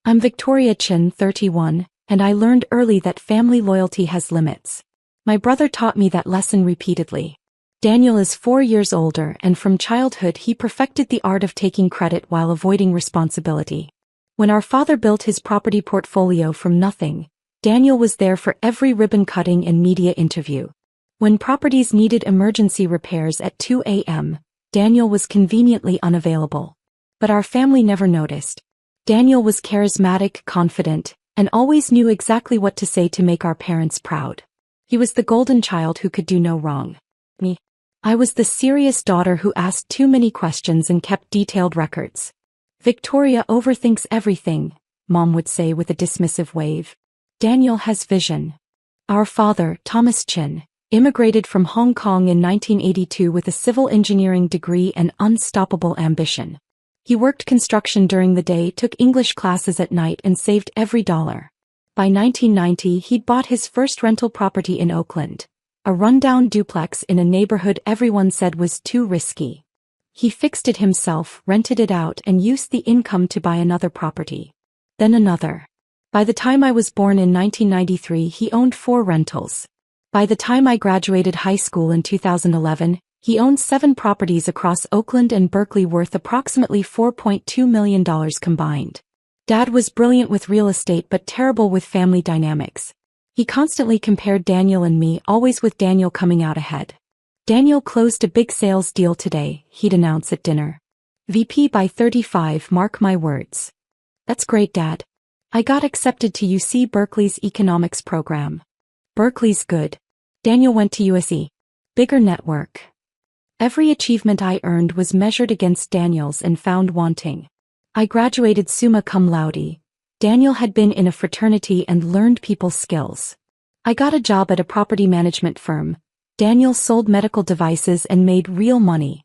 I'm Victoria Chin, 31, and I learned early that family loyalty has limits. My brother taught me that lesson repeatedly. Daniel is 4 years older, and from childhood he perfected the art of taking credit while avoiding responsibility. When our father built his property portfolio from nothing, Daniel was there for every ribbon cutting and media interview. When properties needed emergency repairs at 2 a.m., Daniel was conveniently unavailable. But our family never noticed. Daniel was charismatic, confident, and always knew exactly what to say to make our parents proud. He was the golden child who could do no wrong. Me. I was the serious daughter who asked too many questions and kept detailed records. Victoria overthinks everything, Mom would say with a dismissive wave. Daniel has vision. Our father, Thomas Chin, immigrated from Hong Kong in 1982 with a civil engineering degree and unstoppable ambition. He worked construction during the day, took English classes at night, and saved every dollar. By 1990, he'd bought his first rental property in Oakland, a rundown duplex in a neighborhood everyone said was too risky. He fixed it himself, rented it out, and used the income to buy another property. Then another. By the time I was born in 1993, he owned 4 rentals. By the time I graduated high school in 2011, he owned 7 properties across Oakland and Berkeley worth approximately $4.2 million combined. Dad was brilliant with real estate but terrible with family dynamics. He constantly compared Daniel and me, always with Daniel coming out ahead. Daniel closed a big sales deal today, he'd announce at dinner. VP by 35, mark my words. That's great, Dad. I got accepted to UC Berkeley's economics program. Berkeley's good. Daniel went to USC. Bigger network. Every achievement I earned was measured against Daniel's and found wanting. I graduated summa cum laude. Daniel had been in a fraternity and learned people skills. I got a job at a property management firm. Daniel sold medical devices and made real money.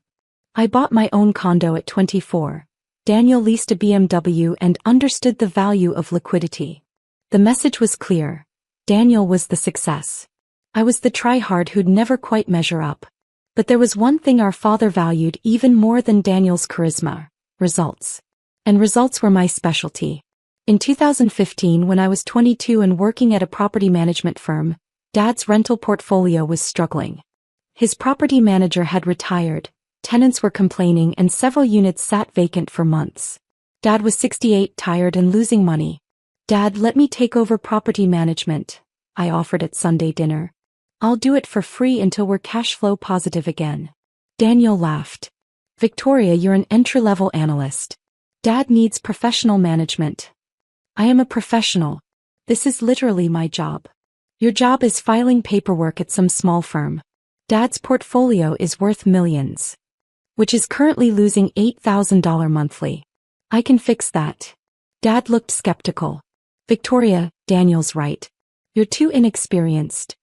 I bought my own condo at 24. Daniel leased a BMW and understood the value of liquidity. The message was clear. Daniel was the success. I was the try-hard who'd never quite measure up. But there was one thing our father valued even more than Daniel's charisma: results. And results were my specialty. In 2015, when I was 22 and working at a property management firm, Dad's rental portfolio was struggling. His property manager had retired, tenants were complaining, and several units sat vacant for months. Dad was 68, tired and losing money. "Dad, let me take over property management," I offered at Sunday dinner. "I'll do it for free until we're cash flow positive again." Daniel laughed. "Victoria, you're an entry-level analyst. Dad needs professional management." "I am a professional. This is literally my job." "Your job is filing paperwork at some small firm. Dad's portfolio is worth millions. Which is currently losing $8,000 monthly. I can fix that." Dad looked skeptical. "Victoria, Daniel's right. You're too inexperienced.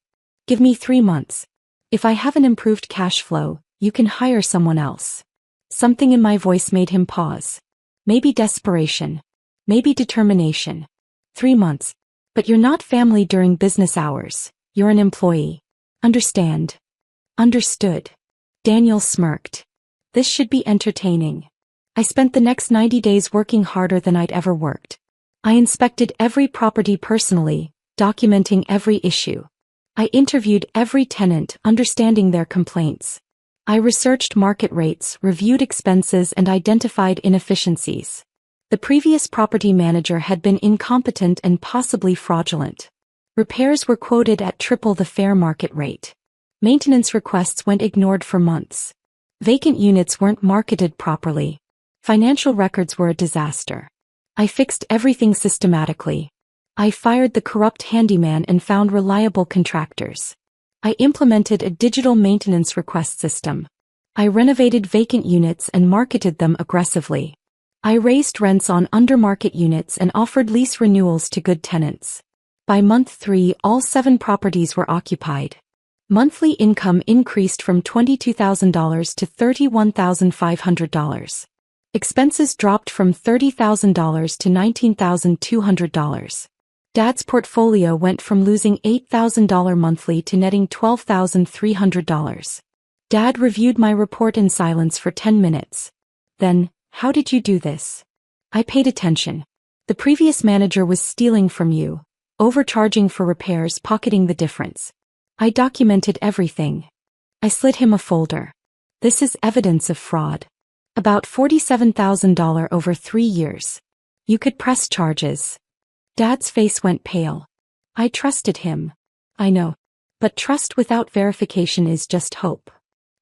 Give me 3 months. If I haven't improved cash flow, you can hire someone else." Something in my voice made him pause. Maybe desperation. Maybe determination. 3 months. "But you're not family during business hours. You're an employee. Understand?" "Understood." Daniel smirked. "This should be entertaining." I spent the next 90 days working harder than I'd ever worked. I inspected every property personally, documenting every issue. I interviewed every tenant, understanding their complaints. I researched market rates, reviewed expenses, and identified inefficiencies. The previous property manager had been incompetent and possibly fraudulent. Repairs were quoted at triple the fair market rate. Maintenance requests went ignored for months. Vacant units weren't marketed properly. Financial records were a disaster. I fixed everything systematically. I fired the corrupt handyman and found reliable contractors. I implemented a digital maintenance request system. I renovated vacant units and marketed them aggressively. I raised rents on under-market units and offered lease renewals to good tenants. By month 3, all 7 properties were occupied. Monthly income increased from $22,000 to $31,500. Expenses dropped from $30,000 to $19,200. Dad's portfolio went from losing $8,000 monthly to netting $12,300. Dad reviewed my report in silence for 10 minutes. Then, "How did you do this?" I paid attention. The previous manager was stealing from you, overcharging for repairs, pocketing the difference. I documented everything. I slid him a folder. This is evidence of fraud. About $47,000 over 3 years. You could press charges. Dad's face went pale. I trusted him. I know. But trust without verification is just hope.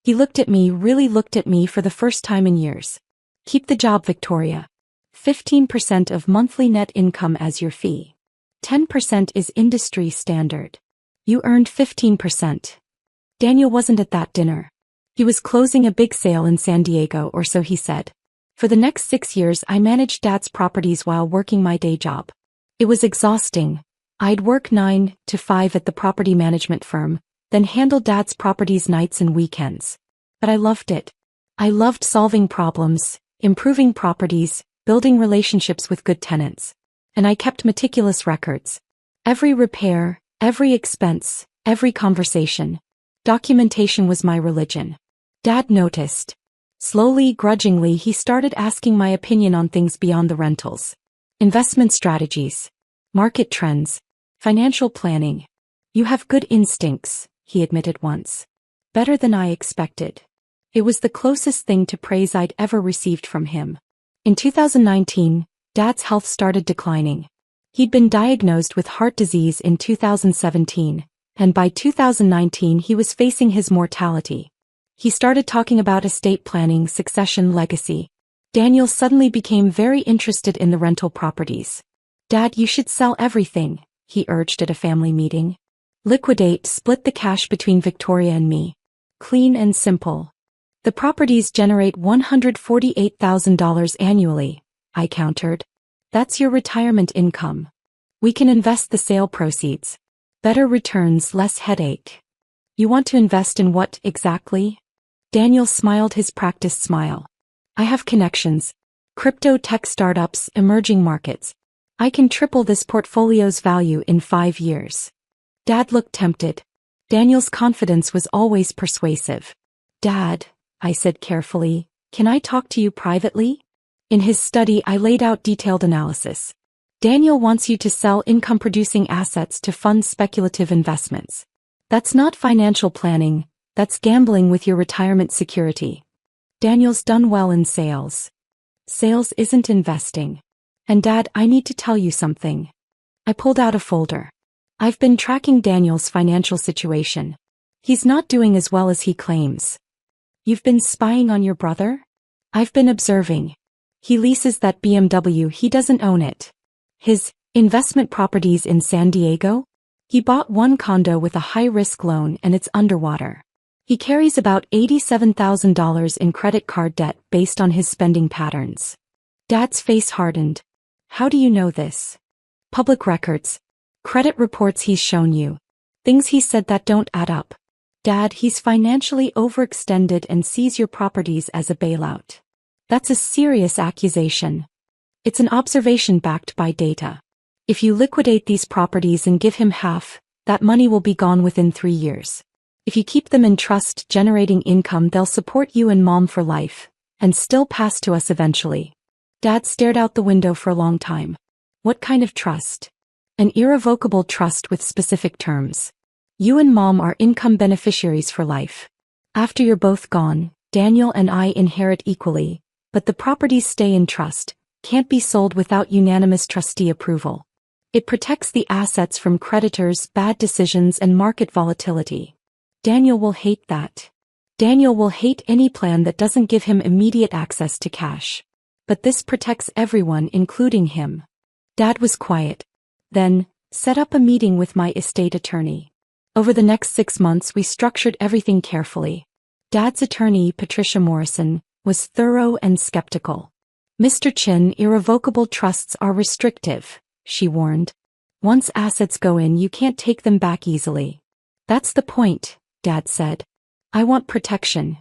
He looked at me, really looked at me for the first time in years. Keep the job, Victoria. 15% of monthly net income as your fee. 10% is industry standard. You earned 15%. Daniel wasn't at that dinner. He was closing a big sale in San Diego, or so he said. For the next 6 years I managed Dad's properties while working my day job. It was exhausting. I'd work 9 to 5 at the property management firm, then handle Dad's properties nights and weekends. But I loved it. I loved solving problems, improving properties, building relationships with good tenants. And I kept meticulous records. Every repair, every expense, every conversation. Documentation was my religion. Dad noticed. Slowly, grudgingly, he started asking my opinion on things beyond the rentals. Investment strategies. Market trends. Financial planning. You have good instincts, he admitted once. Better than I expected. It was the closest thing to praise I'd ever received from him. In 2019, Dad's health started declining. He'd been diagnosed with heart disease in 2017, and by 2019 he was facing his mortality. He started talking about estate planning, succession, legacy. Daniel suddenly became very interested in the rental properties. Dad, you should sell everything, he urged at a family meeting. Liquidate, split the cash between Victoria and me. Clean and simple. The properties generate $148,000 annually, I countered. That's your retirement income. We can invest the sale proceeds. Better returns, less headache. You want to invest in what exactly? Daniel smiled his practiced smile. I have connections. Crypto, tech startups, emerging markets. I can triple this portfolio's value in 5 years. Dad looked tempted. Daniel's confidence was always persuasive. Dad, I said carefully, can I talk to you privately? In his study I laid out detailed analysis. Daniel wants you to sell income-producing assets to fund speculative investments. That's not financial planning, that's gambling with your retirement security. Daniel's done well in sales. Sales isn't investing. And Dad, I need to tell you something. I pulled out a folder. I've been tracking Daniel's financial situation. He's not doing as well as he claims. You've been spying on your brother? I've been observing. He leases that BMW, he doesn't own it. His investment properties in San Diego? He bought one condo with a high-risk loan and it's underwater. He carries about $87,000 in credit card debt based on his spending patterns. Dad's face hardened. How do you know this? Public records. Credit reports he's shown you. Things he said that don't add up. Dad, he's financially overextended and sees your properties as a bailout. That's a serious accusation. It's an observation backed by data. If you liquidate these properties and give him half, that money will be gone within 3 years. If you keep them in trust, generating income, they'll support you and Mom for life, and still pass to us eventually. Dad stared out the window for a long time. What kind of trust? An irrevocable trust with specific terms. You and Mom are income beneficiaries for life. After you're both gone, Daniel and I inherit equally, but the properties stay in trust, can't be sold without unanimous trustee approval. It protects the assets from creditors, bad decisions, and market volatility. Daniel will hate that. Daniel will hate any plan that doesn't give him immediate access to cash. But this protects everyone, including him. Dad was quiet. Then, set up a meeting with my estate attorney. Over the next 6 months we structured everything carefully. Dad's attorney, Patricia Morrison, was thorough and skeptical. Mr. Chin, irrevocable trusts are restrictive, she warned. Once assets go in, you can't take them back easily. That's the point, Dad said. I want protection.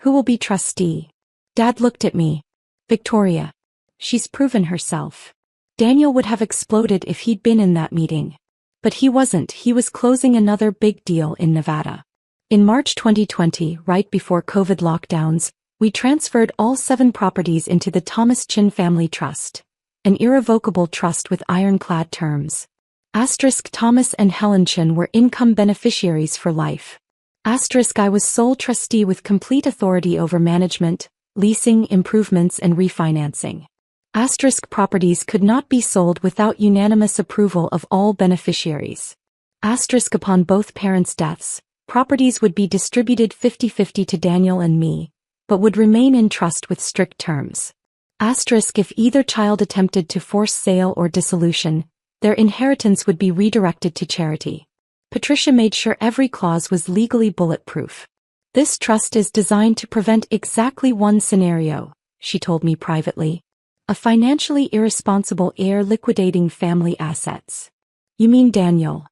Who will be trustee? Dad looked at me. Victoria. She's proven herself. Daniel would have exploded if he'd been in that meeting. But he wasn't. He was closing another big deal in Nevada. In March 2020, right before COVID lockdowns, we transferred all 7 properties into the Thomas Chin Family Trust. an irrevocable trust with ironclad terms. Asterisk Thomas and Helen Chin were income beneficiaries for life. Asterisk I was sole trustee with complete authority over management, leasing, improvements and refinancing. Asterisk properties could not be sold without unanimous approval of all beneficiaries. Asterisk upon both parents' deaths, properties would be distributed 50-50 to Daniel and me, but would remain in trust with strict terms. Asterisk if either child attempted to force sale or dissolution, their inheritance would be redirected to charity. Patricia made sure every clause was legally bulletproof. This trust is designed to prevent exactly one scenario, she told me privately. A financially irresponsible heir liquidating family assets. You mean Daniel?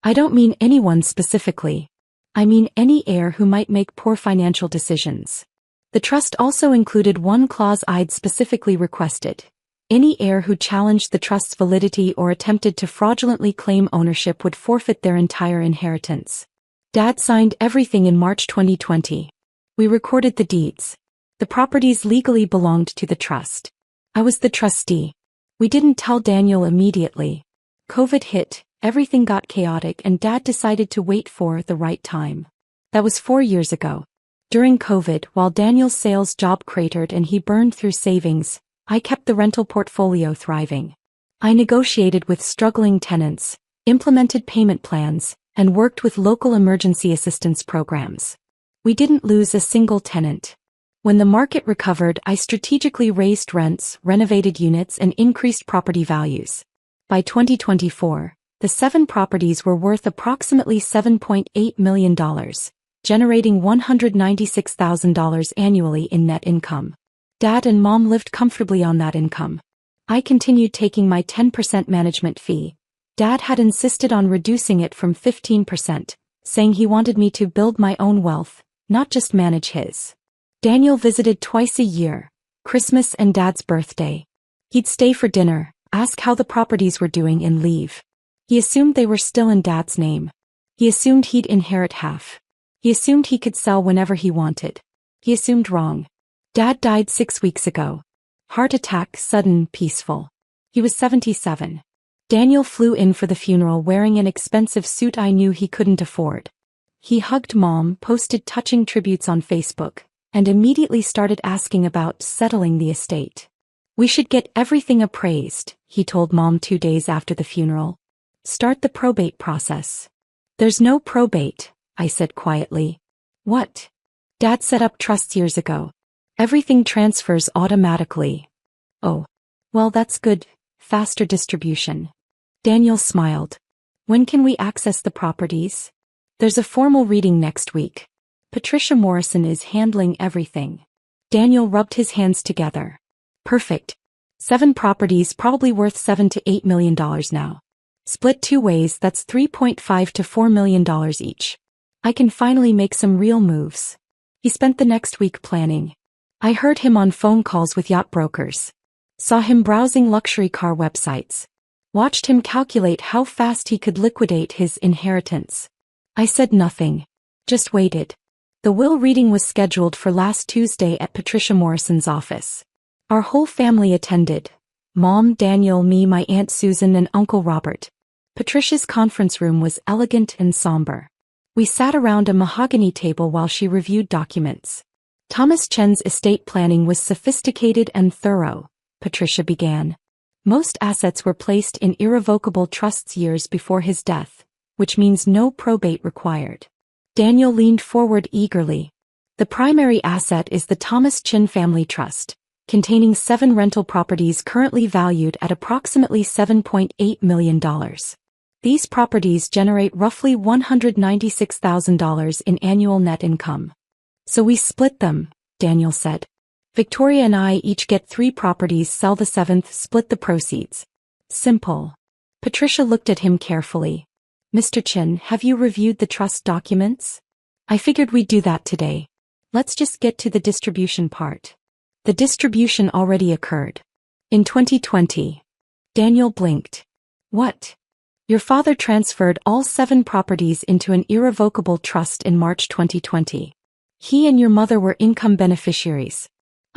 I don't mean anyone specifically. I mean any heir who might make poor financial decisions. The trust also included one clause I'd specifically requested. Any heir who challenged the trust's validity or attempted to fraudulently claim ownership would forfeit their entire inheritance. Dad signed everything in March 2020. We recorded the deeds. The properties legally belonged to the trust. I was the trustee. We didn't tell Daniel immediately. COVID hit, everything got chaotic and Dad decided to wait for the right time. That was 4 years ago. During COVID, while Daniel's sales job cratered and he burned through savings, I kept the rental portfolio thriving. I negotiated with struggling tenants, implemented payment plans, and worked with local emergency assistance programs. We didn't lose a single tenant. When the market recovered, I strategically raised rents, renovated units, and increased property values. By 2024, the 7 properties were worth approximately $7.8 million, generating $196,000 annually in net income. Dad and Mom lived comfortably on that income. I continued taking my 10% management fee. Dad had insisted on reducing it from 15%, saying he wanted me to build my own wealth, not just manage his. Daniel visited twice a year, Christmas and Dad's birthday. He'd stay for dinner, ask how the properties were doing and leave. He assumed they were still in Dad's name. He assumed he'd inherit half. He assumed he could sell whenever he wanted. He assumed wrong. Dad died 6 weeks ago. Heart attack, sudden, peaceful. He was 77. Daniel flew in for the funeral wearing an expensive suit I knew he couldn't afford. He hugged Mom, posted touching tributes on Facebook, and immediately started asking about settling the estate. We should get everything appraised, he told Mom 2 days after the funeral. Start the probate process. There's no probate, I said quietly. What? Dad set up trusts years ago. Everything transfers automatically. Oh. Well, that's good. Faster distribution. Daniel smiled. When can we access the properties? There's a formal reading next week. Patricia Morrison is handling everything. Daniel rubbed his hands together. Perfect. 7 properties probably worth $7 to $8 million now. Split 2 ways, that's $3.5 to $4 million each. I can finally make some real moves. He spent the next week planning. I heard him on phone calls with yacht brokers. Saw him browsing luxury car websites. Watched him calculate how fast he could liquidate his inheritance. I said nothing. Just waited. The will reading was scheduled for last Tuesday at Patricia Morrison's office. Our whole family attended. Mom, Daniel, me, my Aunt Susan, and Uncle Robert. Patricia's conference room was elegant and somber. We sat around a mahogany table while she reviewed documents. Thomas Chen's estate planning was sophisticated and thorough, Patricia began. Most assets were placed in irrevocable trusts years before his death, which means no probate required. Daniel leaned forward eagerly. The primary asset is the Thomas Chin Family Trust, containing 7 rental properties currently valued at approximately $7.8 million. These properties generate roughly $196,000 in annual net income. So we split them, Daniel said. Victoria and I each get 3 properties, sell the 7th, split the proceeds. Simple. Patricia looked at him carefully. Mr. Chin, have you reviewed the trust documents? I figured we'd do that today. Let's just get to the distribution part. The distribution already occurred. In 2020. Daniel blinked. What? Your father transferred all 7 properties into an irrevocable trust in March 2020. He and your mother were income beneficiaries.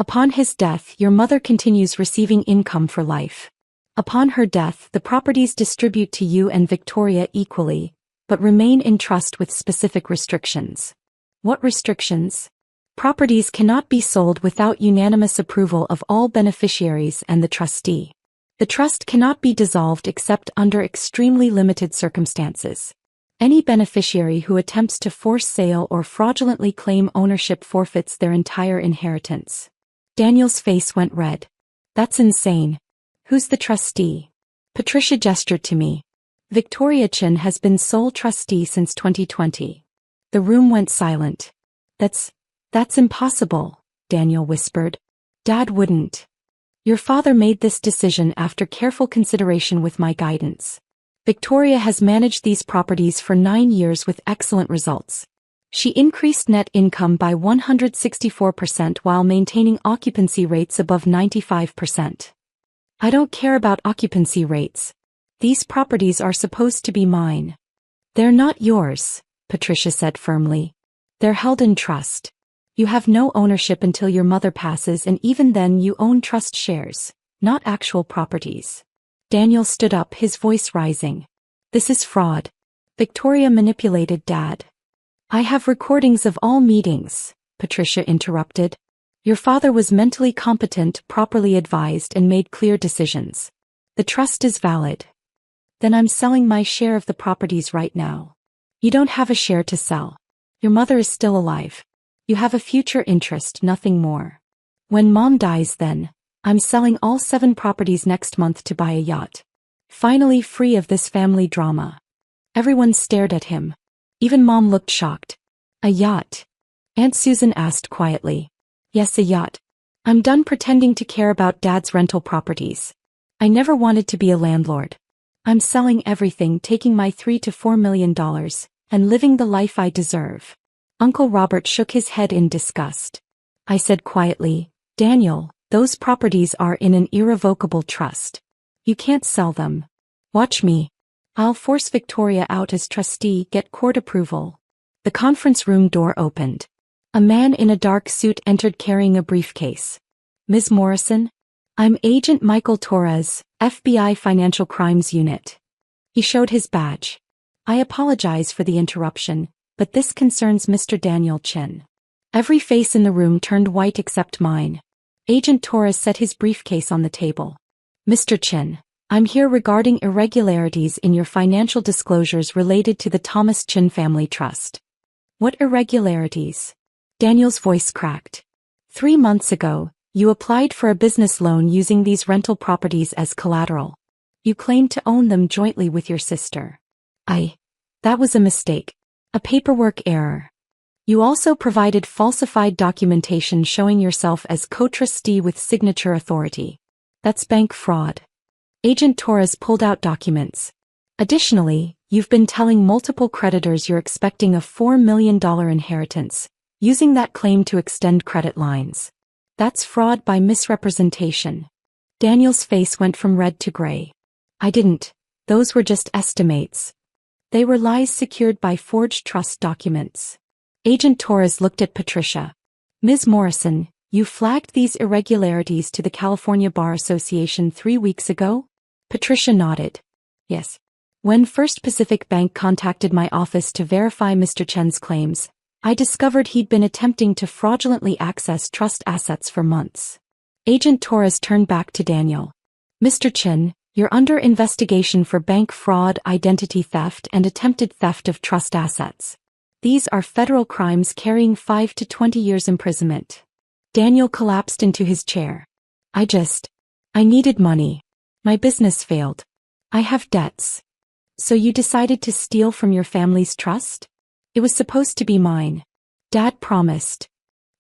Upon his death, your mother continues receiving income for life. Upon her death, the properties distribute to you and Victoria equally, but remain in trust with specific restrictions. What restrictions? Properties cannot be sold without unanimous approval of all beneficiaries and the trustee. The trust cannot be dissolved except under extremely limited circumstances. Any beneficiary who attempts to force sale or fraudulently claim ownership forfeits their entire inheritance. Daniel's face went red. That's insane. Who's the trustee? Patricia gestured to me. Victoria Chin has been sole trustee since 2020. The room went silent. That's impossible, Daniel whispered. Dad wouldn't. Your father made this decision after careful consideration with my guidance. Victoria has managed these properties for 9 years with excellent results. She increased net income by 164% while maintaining occupancy rates above 95%. I don't care about occupancy rates. These properties are supposed to be mine. They're not yours, Patricia said firmly. They're held in trust. You have no ownership until your mother passes, and even then you own trust shares, not actual properties. Daniel stood up, his voice rising. This is fraud. Victoria manipulated Dad. I have recordings of all meetings, Patricia interrupted. Your father was mentally competent, properly advised, and made clear decisions. The trust is valid. Then I'm selling my share of the properties right now. You don't have a share to sell. Your mother is still alive. You have a future interest, nothing more. When Mom dies, then, I'm selling all 7 properties next month to buy a yacht. Finally free of this family drama. Everyone stared at him. Even Mom looked shocked. A yacht? Aunt Susan asked quietly. Yes, a yacht. I'm done pretending to care about Dad's rental properties. I never wanted to be a landlord. I'm selling everything, taking my $3 to $4 million, and living the life I deserve. Uncle Robert shook his head in disgust. I said quietly, Daniel, those properties are in an irrevocable trust. You can't sell them. Watch me. I'll force Victoria out as trustee, get court approval. The conference room door opened. A man in a dark suit entered carrying a briefcase. Ms. Morrison? I'm Agent Michael Torres, FBI Financial Crimes Unit. He showed his badge. I apologize for the interruption, but this concerns Mr. Daniel Chin. Every face in the room turned white except mine. Agent Torres set his briefcase on the table. Mr. Chin, I'm here regarding irregularities in your financial disclosures related to the Thomas Chin Family Trust. What irregularities? Daniel's voice cracked. 3 months ago, you applied for a business loan using these rental properties as collateral. You claimed to own them jointly with your sister. That was a mistake. A paperwork error. You also provided falsified documentation showing yourself as co-trustee with signature authority. That's bank fraud. Agent Torres pulled out documents. Additionally, you've been telling multiple creditors you're expecting a $4 million inheritance, using that claim to extend credit lines. That's fraud by misrepresentation. Daniel's face went from red to gray. I didn't. Those were just estimates. They were lies secured by forged trust documents. Agent Torres looked at Patricia. Ms. Morrison, you flagged these irregularities to the California Bar Association 3 weeks ago? Patricia nodded. Yes. When First Pacific Bank contacted my office to verify Mr. Chen's claims, I discovered he'd been attempting to fraudulently access trust assets for months. Agent Torres turned back to Daniel. Mr. Chen, you're under investigation for bank fraud, identity theft, and attempted theft of trust assets. These are federal crimes carrying 5 to 20 years imprisonment. Daniel collapsed into his chair. I needed money. My business failed. I have debts. So you decided to steal from your family's trust? It was supposed to be mine. Dad promised.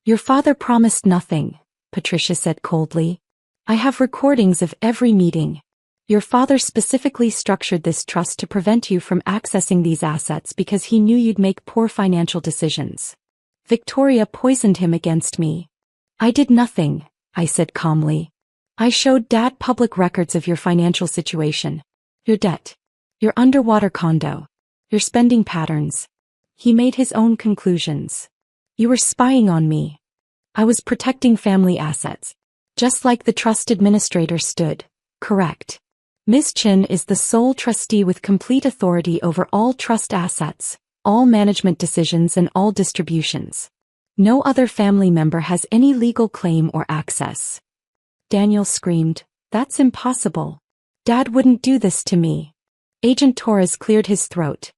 Your father promised nothing, Patricia said coldly. I have recordings of every meeting. Your father specifically structured this trust to prevent you from accessing these assets because he knew you'd make poor financial decisions. Victoria poisoned him against me. I did nothing, I said calmly. I showed Dad public records of your financial situation. Your debt. Your underwater condo. Your spending patterns. He made his own conclusions. You were spying on me. I was protecting family assets. Just like the trust administrator stood. Correct. Ms. Chin is the sole trustee with complete authority over all trust assets, all management decisions and all distributions. No other family member has any legal claim or access. Daniel screamed, "That's impossible. Dad wouldn't do this to me." Agent Torres cleared his throat.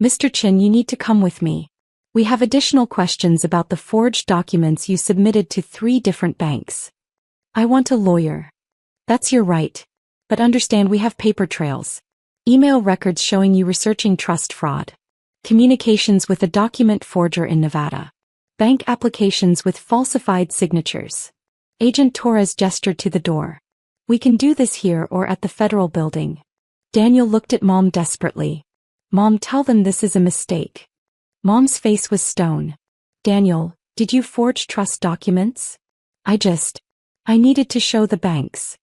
"Mr. Chin, you need to come with me. We have additional questions about the forged documents you submitted to 3 different banks." "I want a lawyer." "That's your right. But understand we have paper trails. Email records showing you researching trust fraud. Communications with a document forger in Nevada. Bank applications with falsified signatures." Agent Torres gestured to the door. "We can do this here or at the federal building." Daniel looked at Mom desperately. "Mom, tell them this is a mistake." Mom's face was stone. "Daniel, did you forge trust documents?" I needed to show the banks."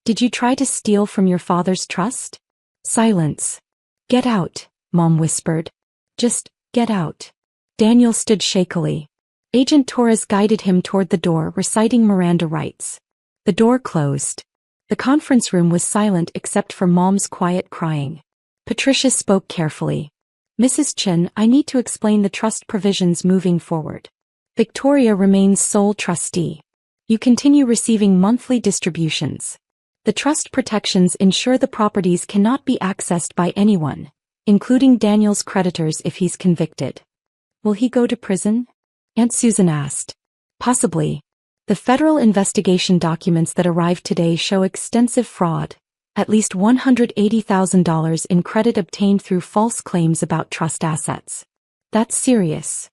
"Did you try to steal from your father's trust?" Silence. "Get out," Mom whispered. "Just, get out." Daniel stood shakily. Agent Torres guided him toward the door, reciting Miranda rights. The door closed. The conference room was silent except for Mom's quiet crying. Patricia spoke carefully. "Mrs. Chin, I need to explain the trust provisions moving forward. Victoria remains sole trustee. You continue receiving monthly distributions. The trust protections ensure the properties cannot be accessed by anyone, including Daniel's creditors if he's convicted." "Will he go to prison?" Aunt Susan asked. "Possibly. The federal investigation documents that arrived today show extensive fraud, at least $180,000 in credit obtained through false claims about trust assets." "That's serious."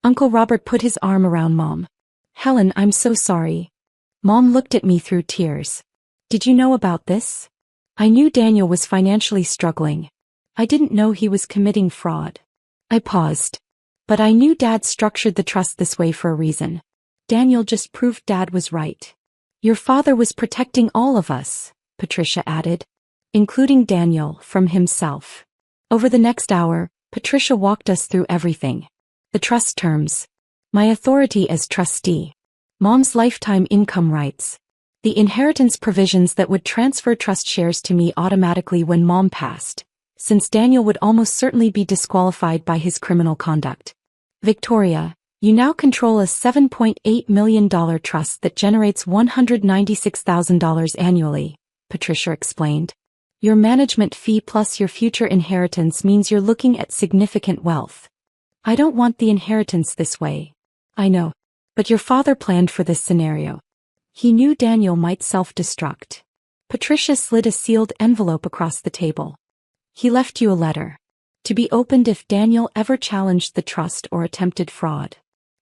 Uncle Robert put his arm around Mom. "Helen, I'm so sorry." Mom looked at me through tears. "Did you know about this?" "I knew Daniel was financially struggling. I didn't know he was committing fraud." I paused. "But I knew Dad structured the trust this way for a reason. Daniel just proved Dad was right." "Your father was protecting all of us," Patricia added, "including Daniel, from himself." Over the next hour, Patricia walked us through everything. The trust terms. My authority as trustee. Mom's lifetime income rights. The inheritance provisions that would transfer trust shares to me automatically when Mom passed, since Daniel would almost certainly be disqualified by his criminal conduct. "Victoria, you now control a $7.8 million trust that generates $196,000 annually," Patricia explained. "Your management fee plus your future inheritance means you're looking at significant wealth." "I don't want the inheritance this way." "I know. But your father planned for this scenario. He knew Daniel might self-destruct." Patricia slid a sealed envelope across the table. "He left you a letter. To be opened if Daniel ever challenged the trust or attempted fraud."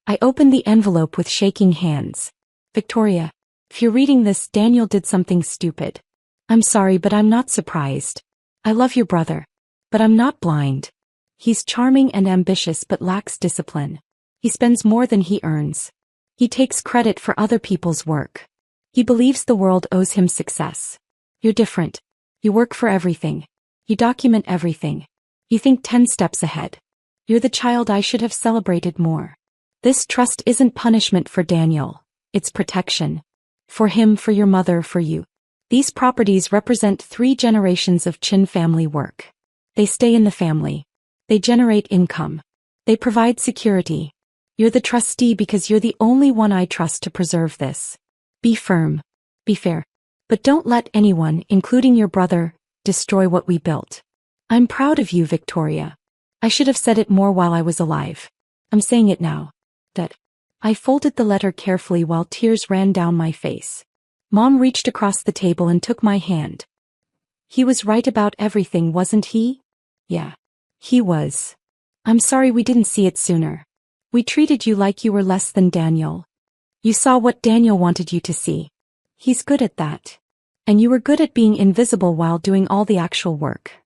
I opened the envelope with shaking hands. "Victoria, if you're reading this, Daniel did something stupid. I'm sorry, but I'm not surprised. I love your brother. But I'm not blind. He's charming and ambitious but lacks discipline. He spends more than he earns. He takes credit for other people's work. He believes the world owes him success. You're different. You work for everything. You document everything. You think 10 steps ahead. You're the child I should have celebrated more. This trust isn't punishment for Daniel. It's protection. For him, for your mother, for you. These properties represent 3 generations of Chin family work. They stay in the family. They generate income. They provide security. You're the trustee because you're the only one I trust to preserve this. Be firm. Be fair. But don't let anyone, including your brother, destroy what we built. I'm proud of you, Victoria. I should have said it more while I was alive. I'm saying it now. That." I folded the letter carefully while tears ran down my face. Mom reached across the table and took my hand. "He was right about everything, wasn't he?" "Yeah. He was. I'm sorry we didn't see it sooner. We treated you like you were less than Daniel. You saw what Daniel wanted you to see. He's good at that. And you were good at being invisible while doing all the actual work."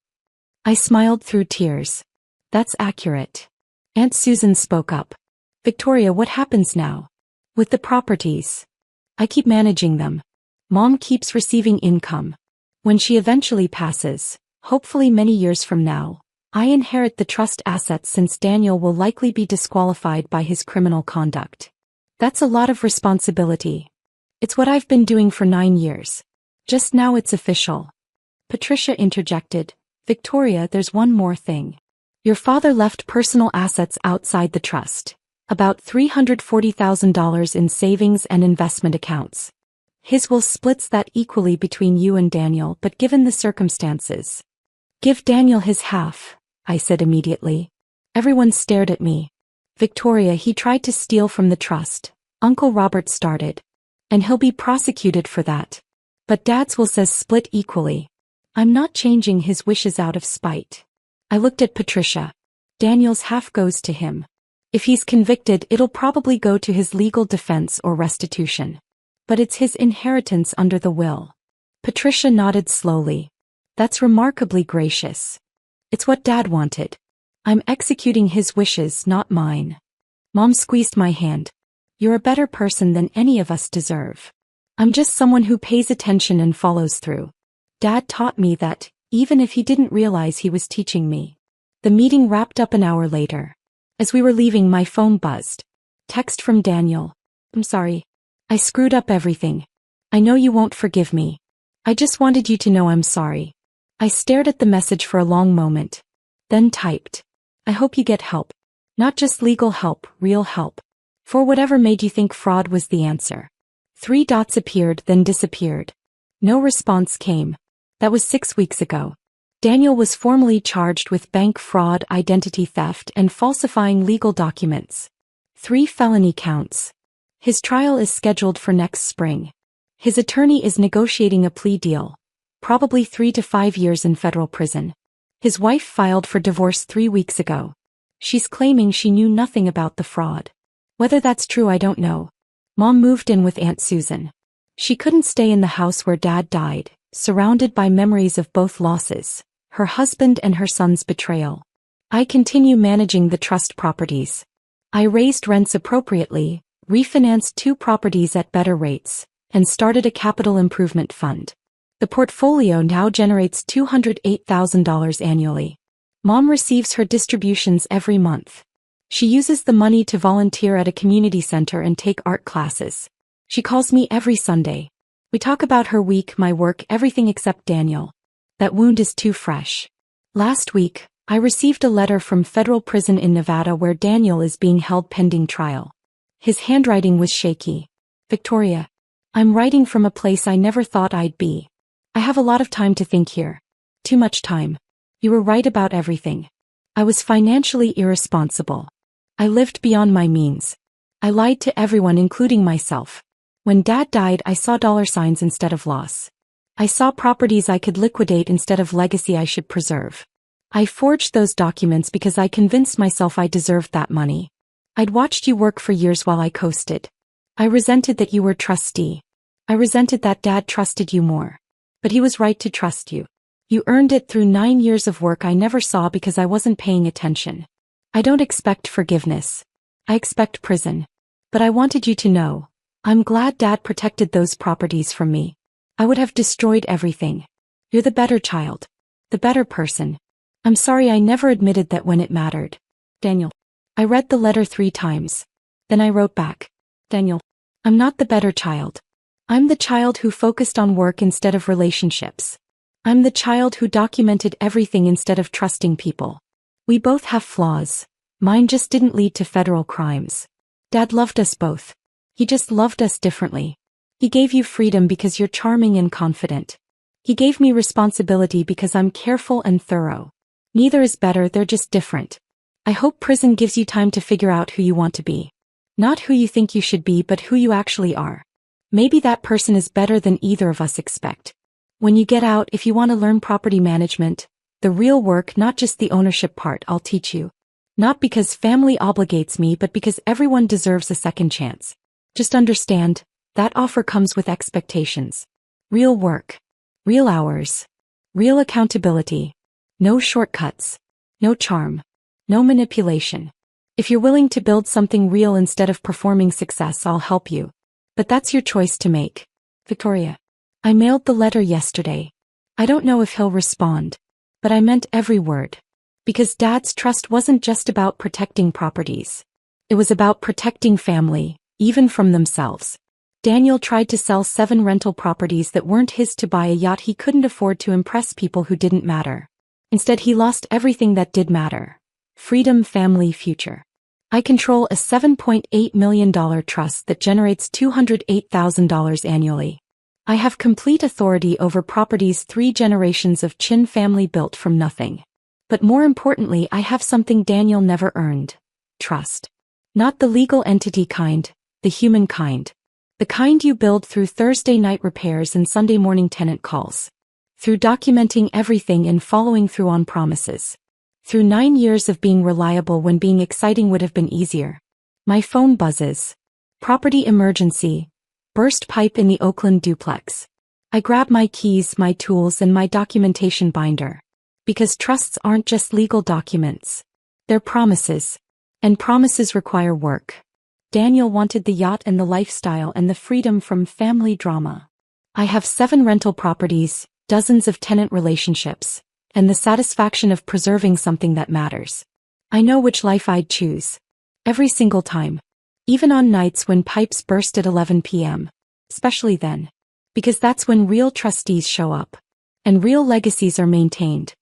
I smiled through tears. "That's accurate." Aunt Susan spoke up. "Victoria, what happens now? With the properties?" "I keep managing them. Mom keeps receiving income. When she eventually passes, hopefully many years from now, I inherit the trust assets since Daniel will likely be disqualified by his criminal conduct. That's a lot of responsibility. It's what I've been doing for 9 years. Just now it's official. Patricia interjected. Victoria, there's one more thing. Your father left personal assets outside the trust. About $340,000 in savings and investment accounts. His will splits that equally between you and Daniel, but given the circumstances. Give Daniel his half, I said immediately. Everyone stared at me. Victoria, he tried to steal from the trust. Uncle Robert started. And he'll be prosecuted for that. But Dad's will says split equally. I'm not changing his wishes out of spite. I looked at Patricia. Daniel's half goes to him. If he's convicted, it'll probably go to his legal defense or restitution. But it's his inheritance under the will. Patricia nodded slowly. That's remarkably gracious. It's what Dad wanted. I'm executing his wishes, not mine. Mom squeezed my hand. You're a better person than any of us deserve. I'm just someone who pays attention and follows through. Dad taught me that, even if he didn't realize he was teaching me. The meeting wrapped up an hour later. As we were leaving, my phone buzzed. Text from Daniel. I'm sorry. I screwed up everything. I know you won't forgive me. I just wanted you to know I'm sorry. I stared at the message for a long moment. Then typed. I hope you get help. Not just legal help, real help. For whatever made you think fraud was the answer. 3 dots appeared, then disappeared. No response came. That was 6 weeks ago. Daniel was formally charged with bank fraud, identity theft, and falsifying legal documents. 3 felony counts. His trial is scheduled for next spring. His attorney is negotiating a plea deal. Probably 3 to 5 years in federal prison. His wife filed for divorce 3 weeks ago. She's claiming she knew nothing about the fraud. Whether that's true, I don't know. Mom moved in with Aunt Susan. She couldn't stay in the house where Dad died, surrounded by memories of both losses. Her husband and her son's betrayal. I continue managing the trust properties. I raised rents appropriately, refinanced 2 properties at better rates, and started a capital improvement fund. The portfolio now generates $208,000 annually. Mom receives her distributions every month. She uses the money to volunteer at a community center and take art classes. She calls me every Sunday. We talk about her week, my work, everything except Daniel. That wound is too fresh. Last week, I received a letter from federal prison in Nevada where Daniel is being held pending trial. His handwriting was shaky. Victoria, I'm writing from a place I never thought I'd be. I have a lot of time to think here. Too much time. You were right about everything. I was financially irresponsible. I lived beyond my means. I lied to everyone, including myself. When Dad died, I saw dollar signs instead of loss. I saw properties I could liquidate instead of legacy I should preserve. I forged those documents because I convinced myself I deserved that money. I'd watched you work for years while I coasted. I resented that you were trustee. I resented that Dad trusted you more. But he was right to trust you. You earned it through 9 years of work I never saw because I wasn't paying attention. I don't expect forgiveness. I expect prison. But I wanted you to know. I'm glad Dad protected those properties from me. I would have destroyed everything. You're the better child. The better person. I'm sorry I never admitted that when it mattered. Daniel. I read the letter 3 times. Then I wrote back. Daniel. I'm not the better child. I'm the child who focused on work instead of relationships. I'm the child who documented everything instead of trusting people. We both have flaws. Mine just didn't lead to federal crimes. Dad loved us both. He just loved us differently. He gave you freedom because you're charming and confident. He gave me responsibility because I'm careful and thorough. Neither is better, they're just different. I hope prison gives you time to figure out who you want to be. Not who you think you should be, but who you actually are. Maybe that person is better than either of us expect. When you get out, if you want to learn property management, the real work, not just the ownership part, I'll teach you. Not because family obligates me, but because everyone deserves a second chance. Just understand, that offer comes with expectations. Real work. Real hours. Real accountability. No shortcuts. No charm. No manipulation. If you're willing to build something real instead of performing success, I'll help you. But that's your choice to make. Victoria. I mailed the letter yesterday. I don't know if he'll respond. But I meant every word. Because Dad's trust wasn't just about protecting properties. It was about protecting family, even from themselves. Daniel tried to sell 7 rental properties that weren't his to buy a yacht he couldn't afford to impress people who didn't matter. Instead, he lost everything that did matter: freedom, family, future. I control a $7.8 million trust that generates $208,000 annually. I have complete authority over properties 3 generations of Chin family built from nothing. But more importantly, I have something Daniel never earned: trust. Not the legal entity kind, the human kind. The kind you build through Thursday night repairs and Sunday morning tenant calls. Through documenting everything and following through on promises. Through 9 years of being reliable when being exciting would have been easier. My phone buzzes. Property emergency. Burst pipe in the Oakland duplex. I grab my keys, my tools, and my documentation binder. Because trusts aren't just legal documents. They're promises. And promises require work. Daniel wanted the yacht and the lifestyle and the freedom from family drama. I have 7 rental properties, dozens of tenant relationships, and the satisfaction of preserving something that matters. I know which life I'd choose. Every single time. Even on nights when pipes burst at 11 p.m. Especially then. Because that's when real trustees show up. And real legacies are maintained.